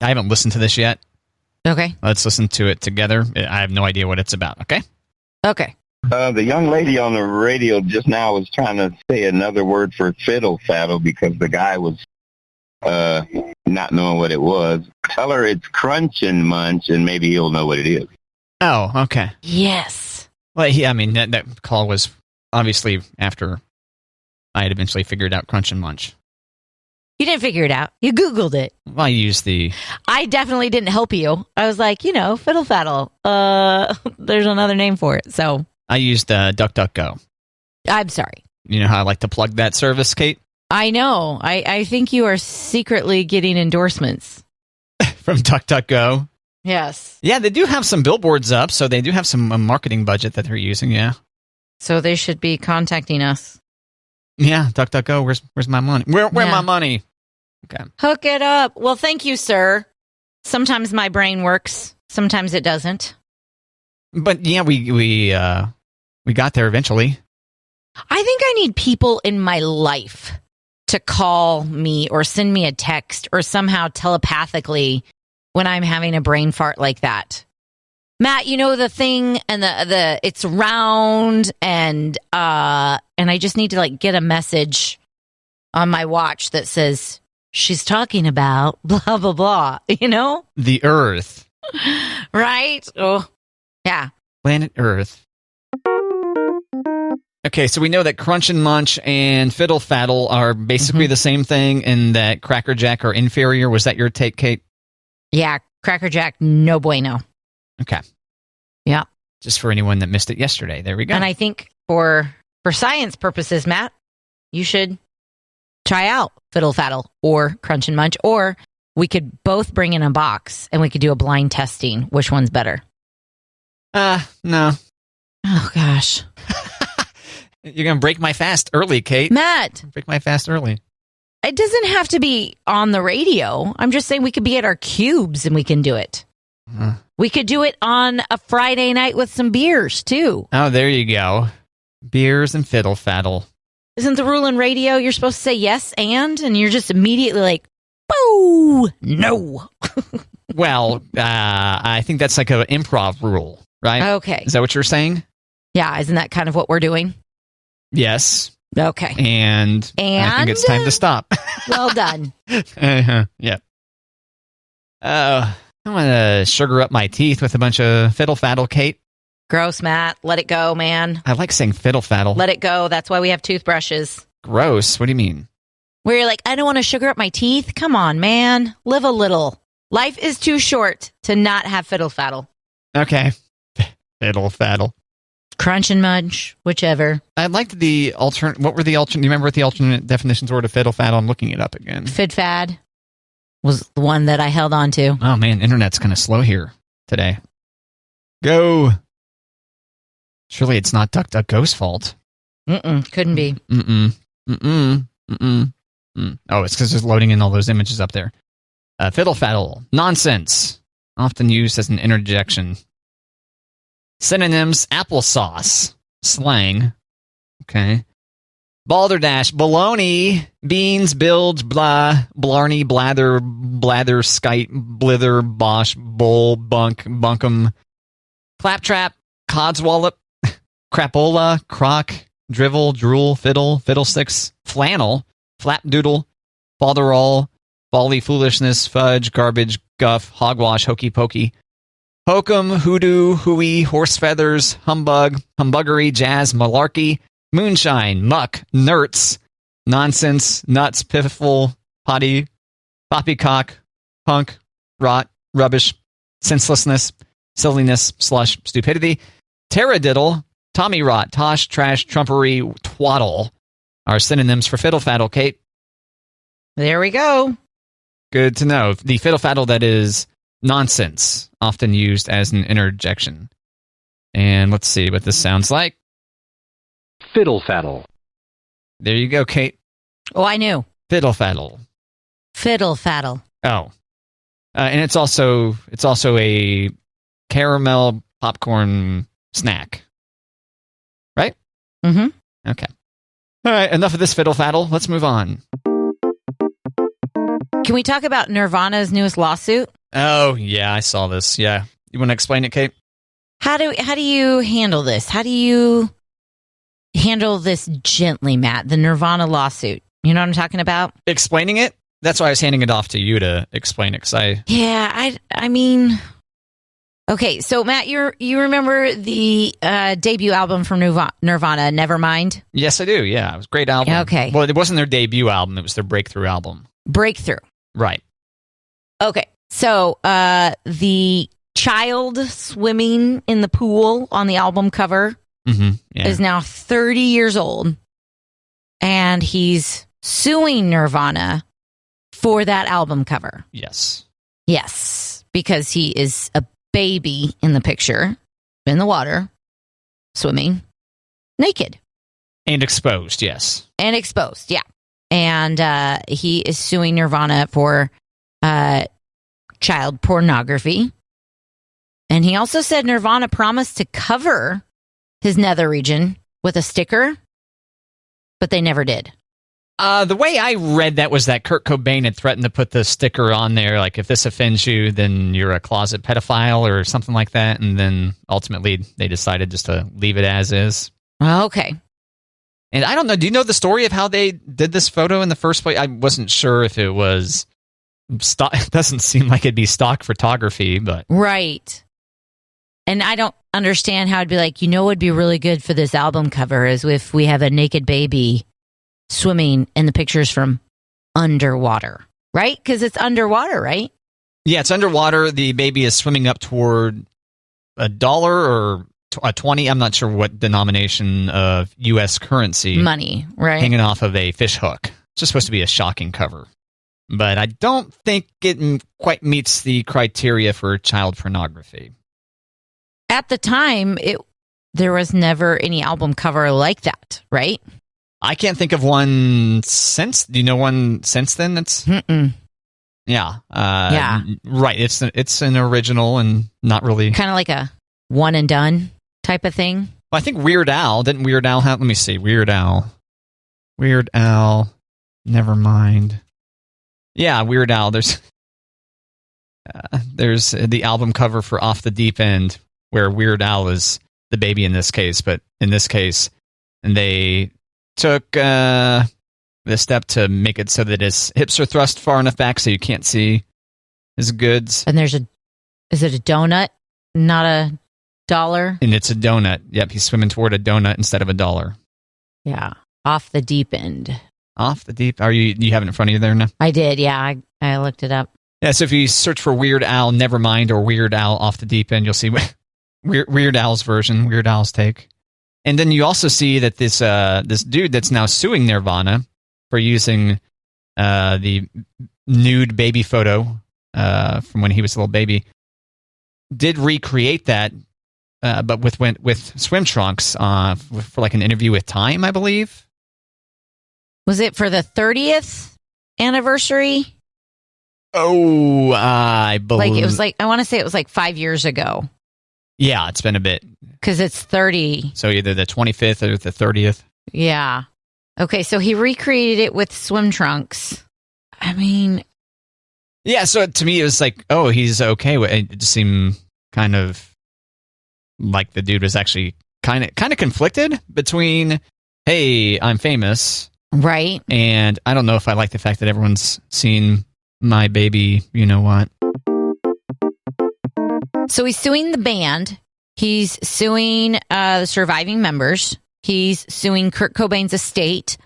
I haven't listened to this yet. Okay. Let's listen to it together. I have no idea what it's about, okay? Okay. The young lady on the radio just now was trying to say another word for fiddle faddle because the guy was not knowing what it was. Tell her it's crunch and munch, and maybe he'll know what it is. Oh, okay. Yes. Well, that call was obviously after I had eventually figured out crunch and munch. You didn't figure it out. You Googled it. Well, I used the... I definitely didn't help you. I was like, fiddle faddle. There's another name for it, so... I used DuckDuckGo. I'm sorry. You know how I like to plug that service, Kate? I know. I think you are secretly getting endorsements. From DuckDuckGo? Yes. Yeah, they do have some billboards up, so they do have some marketing budget that they're using, yeah. So they should be contacting us. Yeah, DuckDuckGo, where's my money? Where my money? Okay. Hook it up. Well, thank you, sir. Sometimes my brain works. Sometimes it doesn't. But yeah, we got there eventually. I think I need people in my life to call me or send me a text or somehow telepathically when I'm having a brain fart like that. Matt, the thing and the it's round and I just need to get a message on my watch that says she's talking about blah blah blah, The Earth. Right? Oh. Yeah. Planet Earth. Okay, so we know that Crunch and Munch and Fiddle Faddle are basically the same thing and that Cracker Jack are inferior. Was that your take, Kate? Yeah, Cracker Jack, no bueno. Okay. Yeah. Just for anyone that missed it yesterday. There we go. And I think for science purposes, Matt, you should try out Fiddle Faddle or Crunch and Munch, or we could both bring in a box and we could do a blind testing. Which one's better? No. Oh, gosh. You're going to break my fast early, Kate. Matt. Break my fast early. It doesn't have to be on the radio. I'm just saying we could be at our cubes and we can do it. We could do it on a Friday night with some beers, too. Oh, there you go. Beers and Fiddle Faddle. Isn't the rule in radio you're supposed to say yes and you're just immediately like, boo, no. Well, I think that's like an improv rule, right? Okay. Is that what you're saying? Yeah, isn't that kind of what we're doing? Yes. Okay. And I think it's time to stop. Well done. Yeah. I want to sugar up my teeth with a bunch of Fiddle Faddle, Kate. Gross, Matt. Let it go, man. I like saying Fiddle Faddle. Let it go. That's why we have toothbrushes. Gross. What do you mean? Where you're like, I don't want to sugar up my teeth. Come on, man. Live a little. Life is too short to not have Fiddle Faddle. Okay. Fiddle Faddle. Crunch and Munch, whichever. I liked the alternate. What were the alternate? Do you remember what the alternate definitions were to Fiddle Faddle? I'm looking it up again. Fid Fad was the one that I held on to. Oh, man. Internet's kind of slow here today. Go. Surely it's not DuckDuckGo's fault. Couldn't be. Oh, it's because it's loading in all those images up there. Fiddle Faddle. Nonsense. Often used as an interjection. Synonyms: applesauce. Slang. Okay. Balderdash. Baloney. Beans. Bilge. Blah. Blarney. Blather. Blather. Skite. Blither. Bosh. Bull. Bunk. Bunkum. Claptrap. Codswallop. Crapola. Crock. Drivel. Drool. Fiddle. Fiddlesticks. Flannel. Flapdoodle. Balderall. Folly. Foolishness. Fudge. Garbage. Guff. Hogwash. Hokey pokey. Hokum, hoodoo, hooey, horse feathers, humbug, humbuggery, jazz, malarkey, moonshine, muck, nerds, nonsense, nuts, piffle, potty, poppycock, punk, rot, rubbish, senselessness, silliness, slush, stupidity, taradiddle, tommy rot, tosh, trash, trumpery, twaddle are synonyms for fiddle faddle, Kate. There we go. Good to know. The fiddle faddle that is nonsense, often used as an interjection. And let's see what this sounds like. Fiddle faddle. There you go, Kate. Oh, I knew. Fiddle faddle. Fiddle faddle. Oh. And it's also a caramel popcorn snack. Right? Mm-hmm. Okay. All right, enough of this fiddle faddle. Let's move on. Can we talk about Nirvana's newest lawsuit? Oh, yeah, I saw this. Yeah. You want to explain it, Kate? How do you handle this? How do you handle this gently, Matt? The Nirvana lawsuit. You know what I'm talking about? Explaining it? That's why I was handing it off to you to explain it. I mean, okay. So Matt, you remember the debut album from Nirvana, Nevermind? Yes, I do. Yeah, it was a great album. Okay. Well, it wasn't their debut album; it was their breakthrough album. Breakthrough. Right. Okay. So the child swimming in the pool on the album cover is now 30 years old, and he's suing Nirvana for that album cover. Yes. Yes, because he is a baby in the picture, in the water, swimming, naked. And exposed, yes. And exposed, yeah. And he is suing Nirvana for child pornography. And he also said Nirvana promised to cover his nether region with a sticker, but they never did. The way I read that was that Kurt Cobain had threatened to put the sticker on there, like, if this offends you, then you're a closet pedophile or something like that. And then ultimately they decided just to leave it as is. Okay. And I don't know, do you know the story of how they did this photo in the first place? I wasn't sure if it was stock. It doesn't seem like it'd be stock photography, but... Right. And I don't understand how it'd be like, what would be really good for this album cover is if we have a naked baby swimming in the pictures from underwater, right? Because it's underwater, right? Yeah, it's underwater. The baby is swimming up toward $1 or a 20. I'm not sure what denomination of U.S. currency. Money, right? Hanging off of a fish hook. It's just supposed to be a shocking cover. But I don't think it quite meets the criteria for child pornography. At the time, there was never any album cover like that, right? I can't think of one since. Do you know one since then? That's yeah, yeah, right. It's an original and not really kind of like a one and done type of thing. Well, I think Weird Al didn't. Weird Al have? Let me see. Weird Al. Never mind. Yeah, Weird Al. There's the album cover for Off the Deep End, where Weird Al is the baby in this case, but in this case, and they took the step to make it so that his hips are thrust far enough back so you can't see his goods. And is it a donut, not a dollar? And it's a donut. Yep, he's swimming toward a donut instead of a dollar. Yeah, Off the Deep End. Off the deep. You have it in front of you there now? I did. Yeah, I looked it up. Yeah. So if you search for Weird Al Nevermind or Weird Al Off the Deep End, you'll see Weird Al's version, Weird Al's take. And then you also see that this dude that's now suing Nirvana for using the nude baby photo from when he was a little baby did recreate that, but with swim trunks for like an interview with Time, I believe. Was it for the 30th anniversary? Oh, I believe. Like it was I want to say it was like 5 years ago. Yeah, it's been a bit. Because it's 30. So either the 25th or the 30th. Yeah. Okay, so he recreated it with swim trunks. I mean... Yeah, so to me it was like, oh, he's okay with it. It just seemed kind of like the dude was actually kind of conflicted between, hey, I'm famous. Right. And I don't know if I like the fact that everyone's seen my baby, you know what. So he's suing the band. He's suing the surviving members. He's suing Kurt Cobain's estate,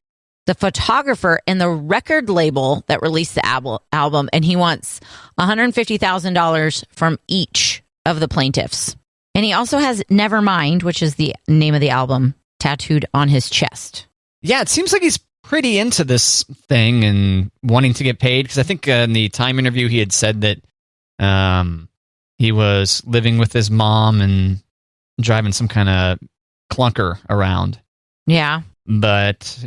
the photographer, and the record label that released the album. And he wants $150,000 from each of the plaintiffs. And he also has Nevermind, which is the name of the album, tattooed on his chest. Yeah, it seems like he's pretty into this thing and wanting to get paid. Because I think in the Time interview he had said that he was living with his mom and driving some kind of clunker around. Yeah. But,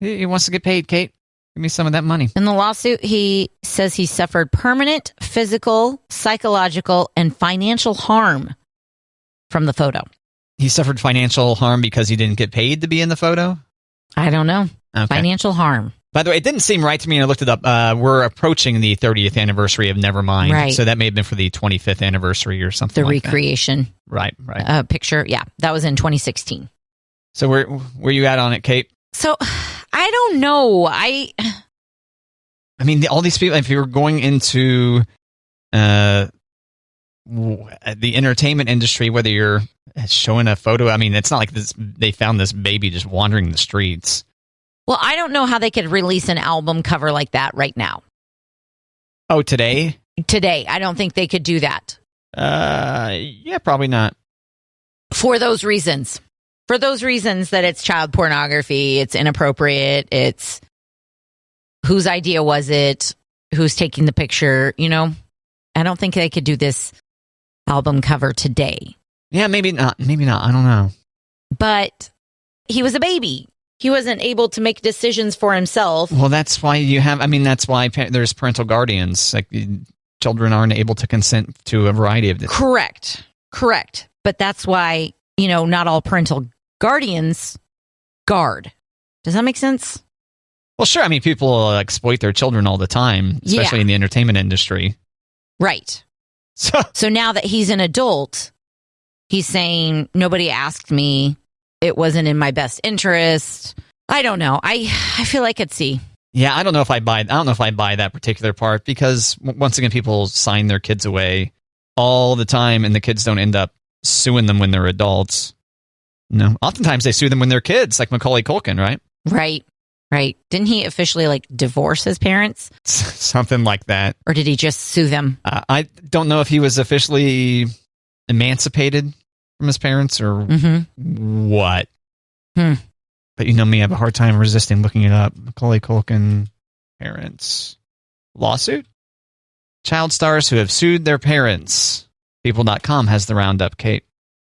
he wants to get paid, Kate. Give me some of that money. In the lawsuit, he says he suffered permanent physical, psychological, and financial harm from the photo. He suffered financial harm because he didn't get paid to be in the photo? I don't know. Okay. Financial harm. By the way, it didn't seem right to me, and I looked it up. We're approaching the 30th anniversary of Nevermind, Right. So that may have been for the 25th anniversary or something. The like recreation, that. Right. Picture. Yeah, that was in 2016. So where you at on it, Kate? So I don't know. I mean, all these people. If you're going into the entertainment industry, whether you're showing a photo, I mean, it's not like this. They found this baby just wandering the streets. Well, I don't know how they could release an album cover like that right now. Oh, today? Today, I don't think they could do that. Yeah, probably not. For those reasons. For those reasons that it's child pornography, it's inappropriate, it's whose idea was it, who's taking the picture, you know? I don't think they could do this album cover today. Yeah, maybe not. Maybe not. I don't know. But he was a baby. He wasn't able to make decisions for himself. Well, that's why that's why there's parental guardians. Like, children aren't able to consent to a variety of this. Correct. But that's why, not all parental guardians guard. Does that make sense? Well, sure. I mean, people exploit their children all the time, especially in the entertainment industry. Right. So now that he's an adult, he's saying, nobody asked me. It wasn't in my best interest. I don't know. I feel like I'd see. Yeah, I don't know if I buy that particular part, because once again, people sign their kids away all the time, and the kids don't end up suing them when they're adults. No, oftentimes they sue them when they're kids, like Macaulay Culkin, right? Right. Didn't he officially divorce his parents? Something like that. Or did he just sue them? I don't know if he was officially emancipated from his parents or what. But you know me, I have a hard time resisting looking it up. Macaulay Culkin parents lawsuit? Child stars who have sued their parents. People.com has the roundup, Kate.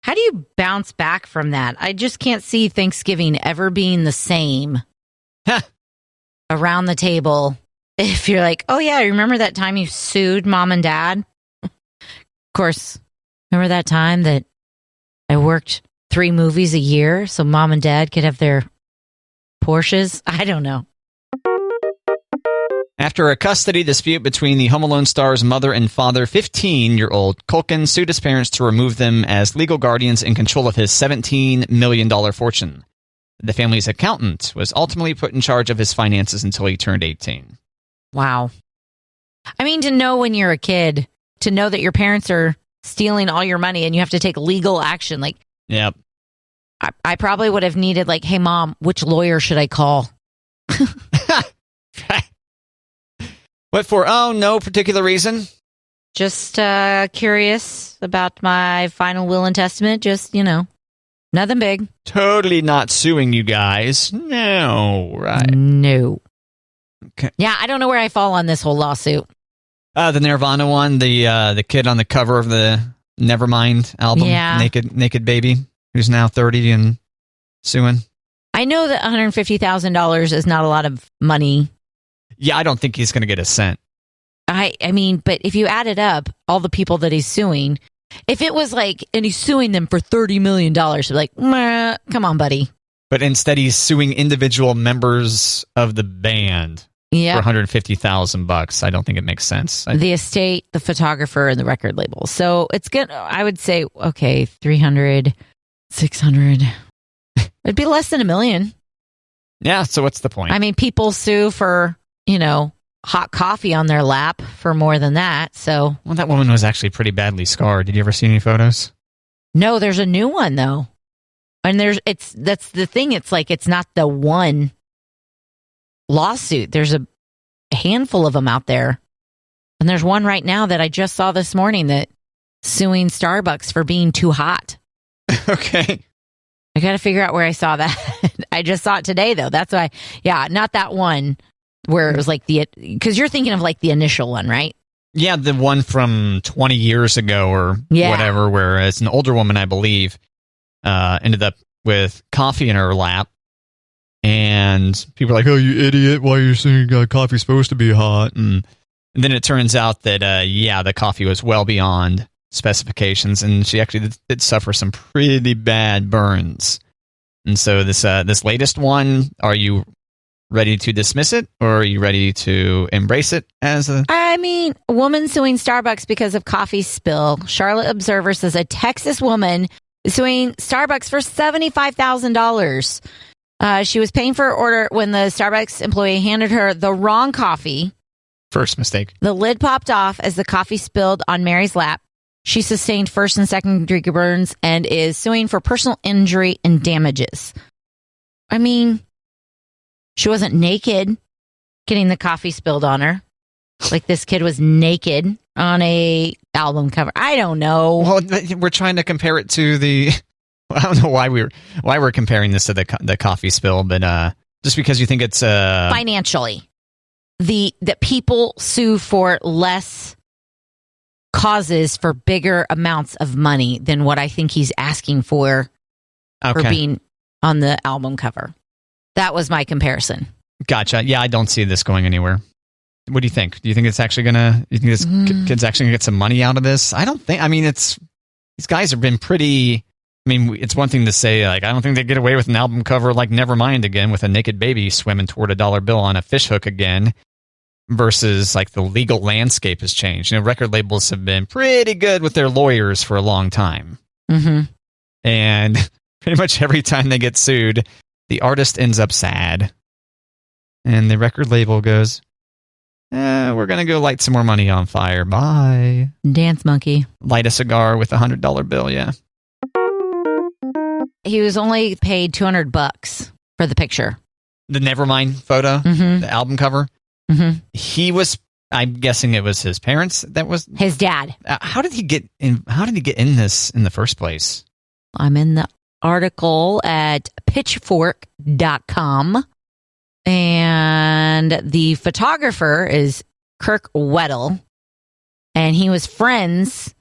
How do you bounce back from that? I just can't see Thanksgiving ever being the same around the table. If you're like, oh yeah, remember that time you sued mom and dad? Of course, remember that time that I worked 3 movies a year so mom and dad could have their Porsches? I don't know. After a custody dispute between the Home Alone star's mother and father, 15-year-old Culkin sued his parents to remove them as legal guardians in control of his $17 million fortune. The family's accountant was ultimately put in charge of his finances until he turned 18. Wow. I mean, to know when you're a kid, to know that your parents are stealing all your money and you have to take legal action. Yep. I probably would have needed hey, mom, which lawyer should I call? What for? Oh, no particular reason. Just curious about my final will and testament. Just, nothing big. Totally not suing you guys. No, right? No. Okay. Yeah, I don't know where I fall on this whole lawsuit. The Nirvana one, the kid on the cover of the Nevermind album, Naked Baby, who's now 30 and suing. I know that $150,000 is not a lot of money. Yeah, I don't think he's going to get a cent. I mean, but if you add it up, all the people that he's suing, if it was and he's suing them for $30 million, meh, come on, buddy. But instead, he's suing individual members of the band for $150,000. I don't think it makes sense. The estate, the photographer, and the record label. So it's good. I would say, okay, 300, 600. It'd be less than $1 million. Yeah, so what's the point? I mean, people sue for, hot coffee on their lap for more than that. So, well, that woman was actually pretty badly scarred. Did you ever see any photos? No, there's a new one though. And that's the thing. It's not the one lawsuit. There's a handful of them out there. And there's one right now that I just saw this morning that suing Starbucks for being too hot. Okay. I got to figure out where I saw that. I just saw it today though. That's why, not that one where it was because you're thinking of the initial one, right? Yeah, the one from 20 years ago or whatever, where it's an older woman, I believe, ended up with coffee in her lap. And people are like, oh, you idiot, why are you saying coffee's supposed to be hot? And then it turns out that, the coffee was well beyond specifications, and she actually did suffer some pretty bad burns. And so this latest one, are you ready to dismiss it, or are you ready to embrace it as a... I mean, a woman suing Starbucks because of coffee spill. Charlotte Observer says a Texas woman is suing Starbucks for $75,000. She was paying for her order when the Starbucks employee handed her the wrong coffee. First mistake. The lid popped off as the coffee spilled on Mary's lap. She sustained first and second degree burns and is suing for personal injury and damages. I mean, she wasn't naked getting the coffee spilled on her. Like this kid was naked on a album cover. I don't know. Well, we're trying to compare it to the... I don't know why we're comparing this to the coffee spill, but just because you think it's... Financially. That people sue for less causes for bigger amounts of money than what I think he's asking for being on the album cover. That was my comparison. Gotcha. Yeah, I don't see this going anywhere. What do you think? Do you think it's actually gonna? You think this kid's actually gonna get some money out of this? I don't think. I mean, these guys have been pretty. I mean, it's one thing to say like I don't think they get away with an album cover like Nevermind again with a naked baby swimming toward a dollar bill on a fishhook again. Versus like the legal landscape has changed. You know, record labels have been pretty good with their lawyers for a long time. Mm-hmm. And pretty much every time they get sued, the artist ends up sad. And the record label goes, we're going to go light some more money on fire. Bye. Dance monkey. Light a cigar with $100 bill, yeah. He was only paid $200 for the picture. The Nevermind photo, the album cover. Mm-hmm. He was, I'm guessing it was his parents that was... His dad. How did he get in this in the first place? I'm in the article at pitchfork.com. And the photographer is Kirk Weddle. And he was friends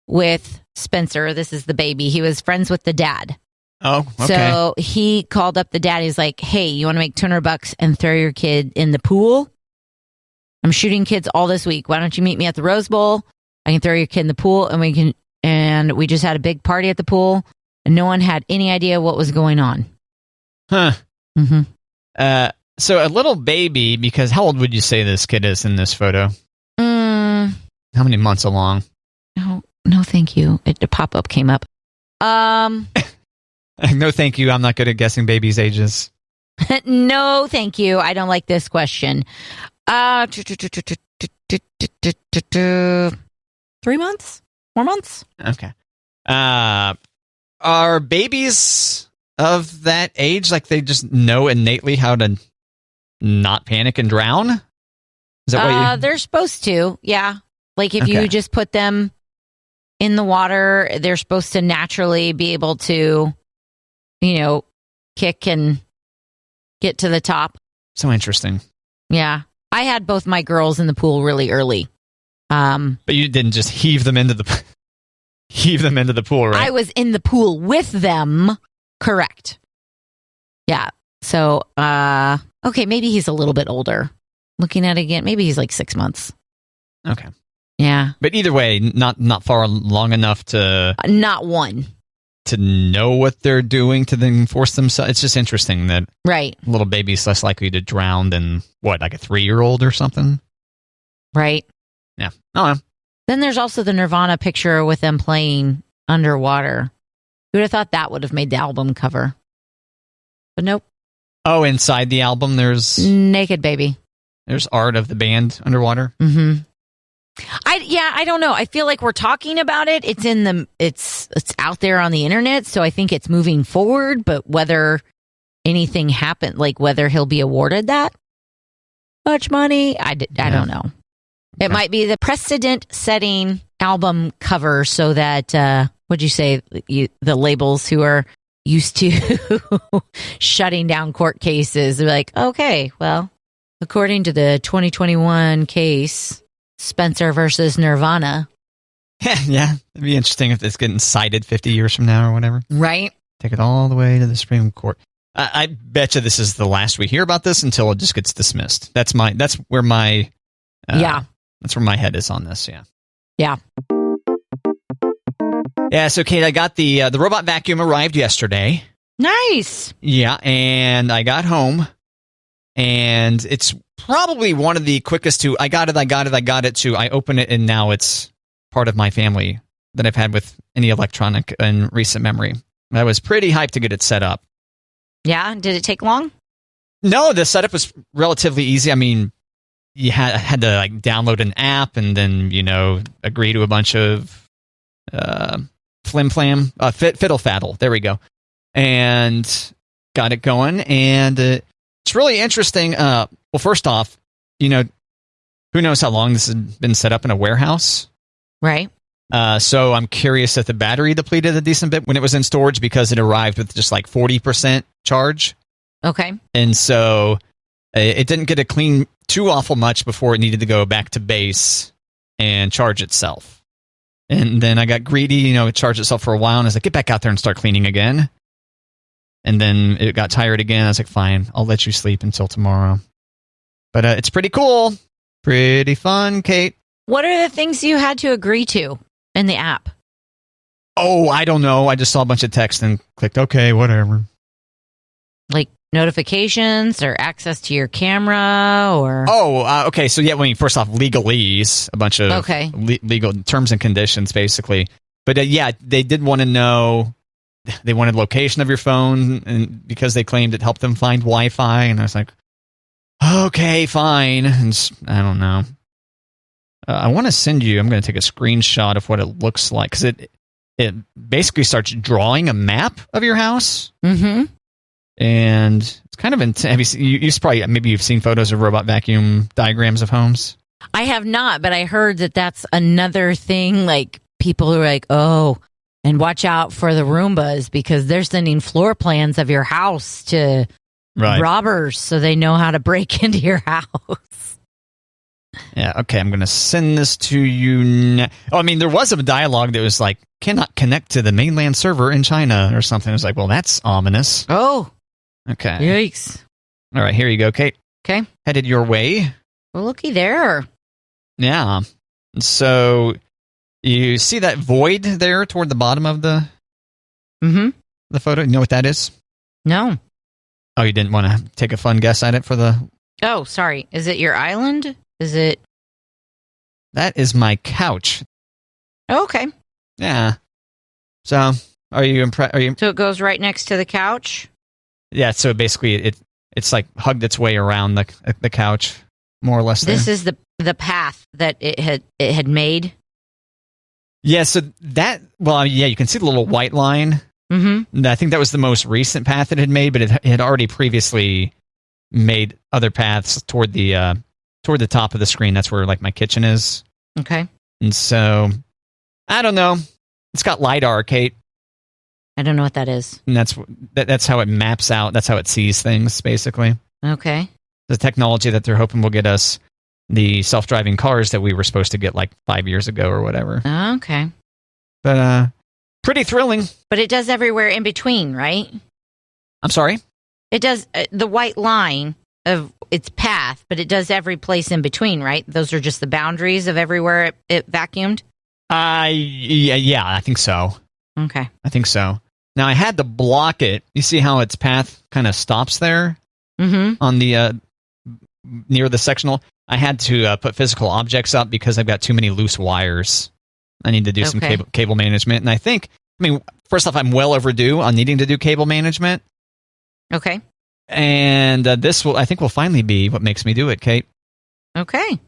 with Spencer. This is the baby. He was friends with the dad. Oh, okay. So he called up the dad. He's like, hey, you want to make $200 and throw your kid in the pool? I'm shooting kids all this week. Why don't you meet me at the Rose Bowl? I can throw your kid in the pool and we just had a big party at the pool and no one had any idea what was going on. Huh. Mm-hmm. So a little baby, because how old would you say this kid is in this photo? How many months along? No, thank you. The pop-up came up. No, thank you. I'm not good at guessing babies' ages. No, thank you. I don't like this question. 3 months? 4 months? Okay. Are babies of that age like they just know innately how to not panic and drown? Is that what they're supposed to, yeah. Like if you just put them in the water, they're supposed to naturally be able to, kick and get to the top. So interesting. Yeah. I had both my girls in the pool really early. But you didn't just heave them into the pool, right? I was in the pool with them. Correct. Yeah. So, okay, maybe he's a little bit older. Looking at it again, maybe he's like 6 months. Okay. Yeah. But either way, not far long enough to... Not one. To know what they're doing to then force themselves. It's just interesting that right. A little baby's less likely to drown than, what, like a 3-year-old or something? Right. Yeah. Oh, Then there's also the Nirvana picture with them playing underwater. You would have thought that would have made the album cover. But nope. Oh, inside the album there's... Naked baby. There's art of the band underwater? Mm-hmm. I don't know. I feel like we're talking about it. It's out there on the internet, so I think it's moving forward, but whether anything happened, like whether he'll be awarded that much money, I don't know. It might be the precedent-setting album cover so that, what'd you say, the labels who are used to shutting down court cases are like, okay, well, according to the 2021 case... Spencer versus Nirvana. Yeah, it'd be interesting if it's getting cited 50 years from now or whatever. Right. Take it all the way to the Supreme Court. I bet you this is the last we hear about this until it just gets dismissed. That's where my that's where my head is on this. Yeah. Yeah. Yeah. So, Kate, I got the robot vacuum arrived yesterday. Nice. Yeah, and I got home And it's probably one of the quickest to, I got it, to I open it and now it's part of my family that I've had with any electronic in recent memory. I was pretty hyped to get it set up. Yeah? Did it take long? No, the setup was relatively easy. I mean, you had to like download an app and then, agree to a bunch of flim-flam, fiddle-faddle. There we go. And got it going. And it's really interesting. Well, first off, who knows how long this has been set up in a warehouse? Right. So I'm curious if the battery depleted a decent bit when it was in storage because it arrived with just like 40% charge. Okay. And so it didn't get a clean too awful much before it needed to go back to base and charge itself. And then I got greedy, it charged itself for a while, and I was like, get back out there and start cleaning again. And then it got tired again. I was like, fine, I'll let you sleep until tomorrow. But it's pretty cool. Pretty fun, Kate. What are the things you had to agree to in the app? Oh, I don't know. I just saw a bunch of text and clicked, okay, whatever. Like notifications or access to your camera or... Okay. So, first off, legalese, a bunch of legal terms and conditions, basically. But, they did want to know, they wanted location of your phone and because they claimed it helped them find Wi-Fi. And I was like, okay, fine. And I don't know. I want to send you, I'm going to take a screenshot of what it looks like because it basically starts drawing a map of your house. Mm-hmm. And it's kind of intense. Maybe you've seen photos of robot vacuum diagrams of homes. I have not, but I heard that that's another thing. Like people are like, oh, and watch out for the Roombas because they're sending floor plans of your house to robbers so they know how to break into your house. Yeah, okay, I'm going to send this to you now. There was a dialogue that was like, cannot connect to the mainland server in China or something. I was like, well, that's ominous. Oh. Okay. Yikes. All right, here you go, Kate. Okay. Headed your way. Well, looky there. Yeah. So you see that void there toward the bottom of the photo? You know what that is? No. Oh, you didn't want to take a fun guess at it for the... Oh, sorry. Is it your island? Is it... That is my couch. Oh, okay. Yeah. So, are you impressed? So it goes right next to the couch? Yeah, so basically it's like hugged its way around the couch, more or less. This is the path that it had made? Yeah, so you can see the little white line. Mm-hmm. I think that was the most recent path it had made, but it had already previously made other paths toward the top of the screen. That's where like my kitchen is. Okay. And so, I don't know. It's got LiDAR, Kate. I don't know what that is. And that's how it maps out. That's how it sees things, basically. Okay. The technology that they're hoping will get us the self-driving cars that we were supposed to get like 5 years ago or whatever. Okay. But pretty thrilling. But it does everywhere in between, right? I'm sorry? It does the white line of its path, but it does every place in between, right? Those are just the boundaries of everywhere it vacuumed? Yeah, I think so. Okay. I think so. Now, I had to block it. You see how its path kind of stops there on the near the sectional? I had to put physical objects up because I've got too many loose wires. I need to do some cable management. And I think, first off, I'm well overdue on needing to do cable management. Okay. And this I think will finally be what makes me do it, Kate. Okay.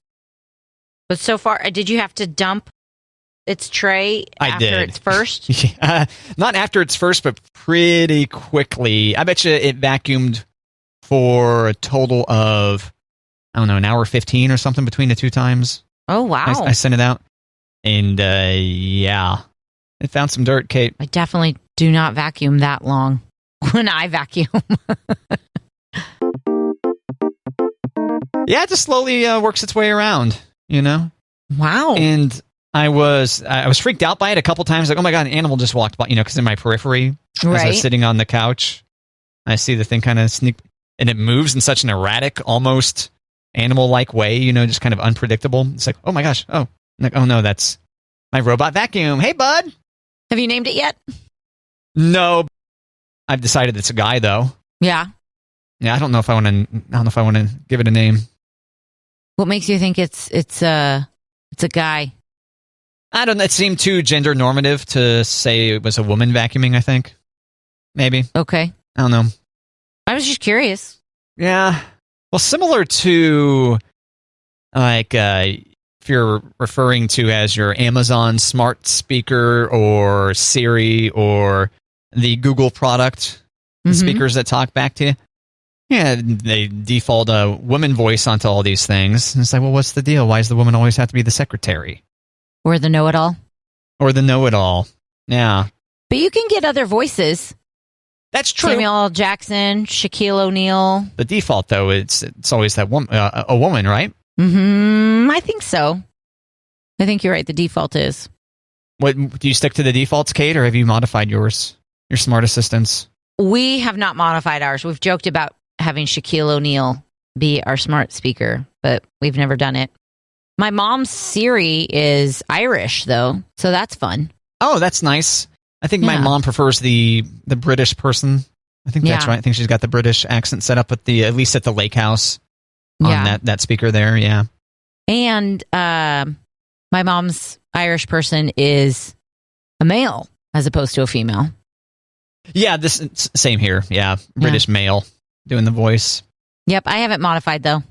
But so far, did you have to dump its tray after its first? Not after its first, but pretty quickly. I bet you it vacuumed for a total of, I don't know, an hour 15 or something between the two times. Oh, wow. I sent it out. And yeah, it found some dirt, Kate. I definitely do not vacuum that long when I vacuum. Yeah, it just slowly works its way around, Wow. And I was freaked out by it a couple times. Like, oh my God, an animal just walked by, because in my periphery, as I was sitting on the couch, I see the thing kind of sneak, and it moves in such an erratic, almost animal-like way, just kind of unpredictable. It's like, oh my gosh, I'm like, oh no, that's my robot vacuum. Hey, bud. Have you named it yet? No. I've decided it's a guy, though. Yeah. Yeah, I don't know if I want to give it a name. What makes you think it's a guy? I don't know. It seemed too gender normative to say it was a woman vacuuming, I think. Maybe. Okay. I don't know. I was just curious. Yeah. Well, similar to like if you're referring to as your Amazon smart speaker or Siri or the Google product, the speakers that talk back to you. Yeah, they default a woman voice onto all these things. And it's like, well, what's the deal? Why does the woman always have to be the secretary? Or the know-it-all. Or the know-it-all. Yeah. But you can get other voices. That's true. Samuel L. Jackson, Shaquille O'Neal. The default, though, it's always that woman, a woman, right? I think so. I think you're right. The default is. What do you stick to the defaults, Kate, or have you modified yours? Your smart assistants? We have not modified ours. We've joked about having Shaquille O'Neal be our smart speaker, but we've never done it. My mom's Siri is Irish, though, so that's fun. Oh, that's nice. I think my mom prefers the British person. I think that's right. I think she's got the British accent set up at least at the lake house on that speaker there. Yeah. And my mom's Irish person is a male as opposed to a female. Yeah, this same here. Yeah, British male doing the voice. Yep, I haven't modified though.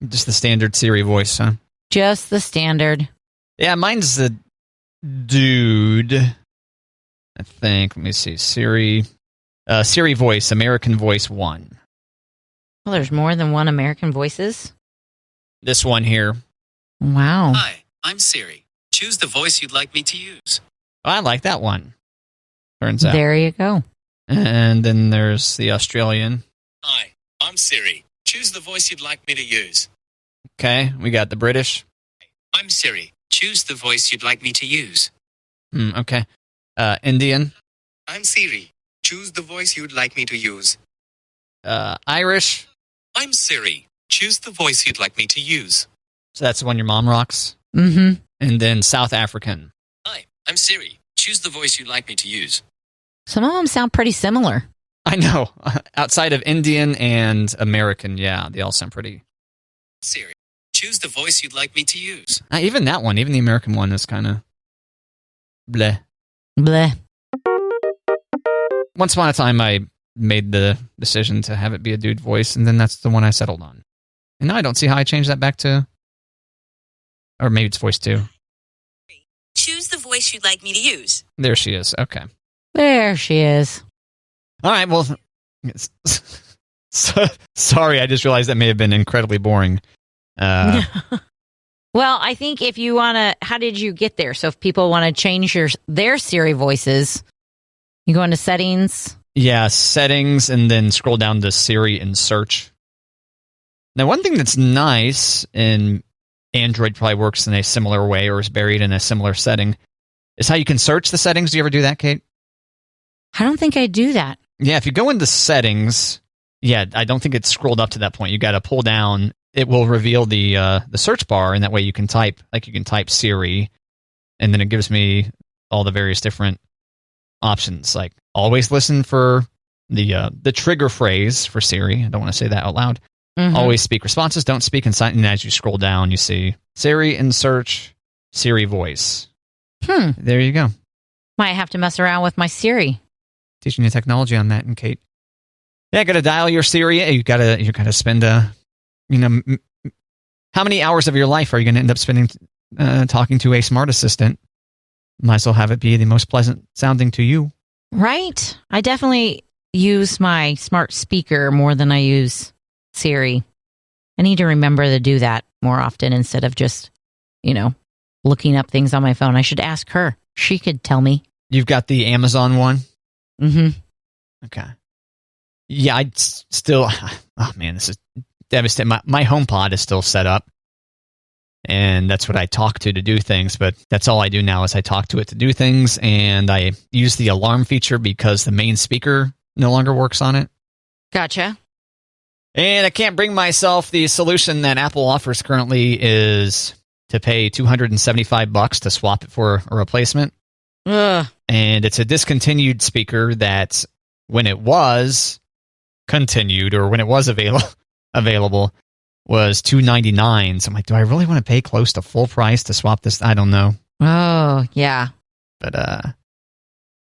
Just the standard Siri voice, huh? Just the standard. Yeah, mine's the dude. I think. Let me see. Siri voice, American Voice 1. Well, there's more than one American Voices? This one here. Wow. Hi, I'm Siri. Choose the voice you'd like me to use. Oh, I like that one. Turns out. There you go. And then there's the Australian. Hi, I'm Siri. Choose the voice you'd like me to use. Okay, we got the British. I'm Siri. Choose the voice you'd like me to use. Okay. Indian. I'm Siri. Choose the voice you'd like me to use. Irish. I'm Siri. Choose the voice you'd like me to use. So that's the one your mom rocks? Mm-hmm. And then South African. Hi, I'm Siri. Choose the voice you'd like me to use. Some of them sound pretty similar. I know. Outside of Indian and American, yeah, they all sound pretty. Siri, choose the voice you'd like me to use. Even that one, even the American one is kind of bleh. Bleh. Once upon a time, I made the decision to have it be a dude voice, and then that's the one I settled on. And now I don't see how I changed that back to... Or maybe it's voice 2. Choose the voice you'd like me to use. There she is. Okay. There she is. All right, well... Sorry, I just realized that may have been incredibly boring. Well, I think if you want to... How did you get there? So if people want to change their Siri voices, you go into settings. Yeah, settings, and then scroll down to Siri and search. Now, one thing that's nice, and Android probably works in a similar way or is buried in a similar setting, is how you can search the settings. Do you ever do that, Kate? I don't think I do that. Yeah, if you go into settings, I don't think it's scrolled up to that point. You got to pull down. It will reveal the search bar, and that way you can type Siri, and then it gives me all the various different options, like always listen for the trigger phrase for Siri. I don't want to say that out loud. Mm-hmm. Always speak responses, don't speak in silence. And as you scroll down, you see Siri in search, Siri voice. There you go. Might have to mess around with my Siri. Teaching you technology on that, and Kate. Yeah, got to dial your Siri. You got to spend how many hours of your life are you going to end up spending talking to a smart assistant? Might as well have it be the most pleasant sounding to you. Right. I definitely use my smart speaker more than I use Siri. I need to remember to do that more often instead of just, looking up things on my phone. I should ask her. She could tell me. You've got the Amazon one? Mm-hmm. Okay. Yeah, I'd still... Oh, man, this is devastating. My HomePod is still set up. And that's what I talk to do things, but that's all I do now is I talk to it to do things, and I use the alarm feature because the main speaker no longer works on it. Gotcha. And I can't bring myself. The solution that Apple offers currently is to pay $275 to swap it for a replacement. Ugh. And it's a discontinued speaker that when it was, continued, or when it was available, was $299. So I'm like, do I really want to pay close to full price to swap this? I don't know. Oh, yeah. But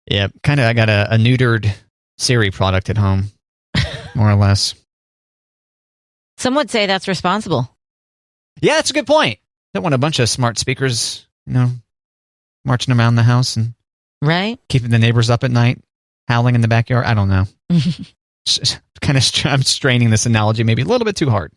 yeah, kind of. I got a neutered Siri product at home, more or less. Some would say that's responsible. Yeah, that's a good point. Don't want a bunch of smart speakers, marching around the house and keeping the neighbors up at night, howling in the backyard. I don't know. I'm straining this analogy maybe a little bit too hard.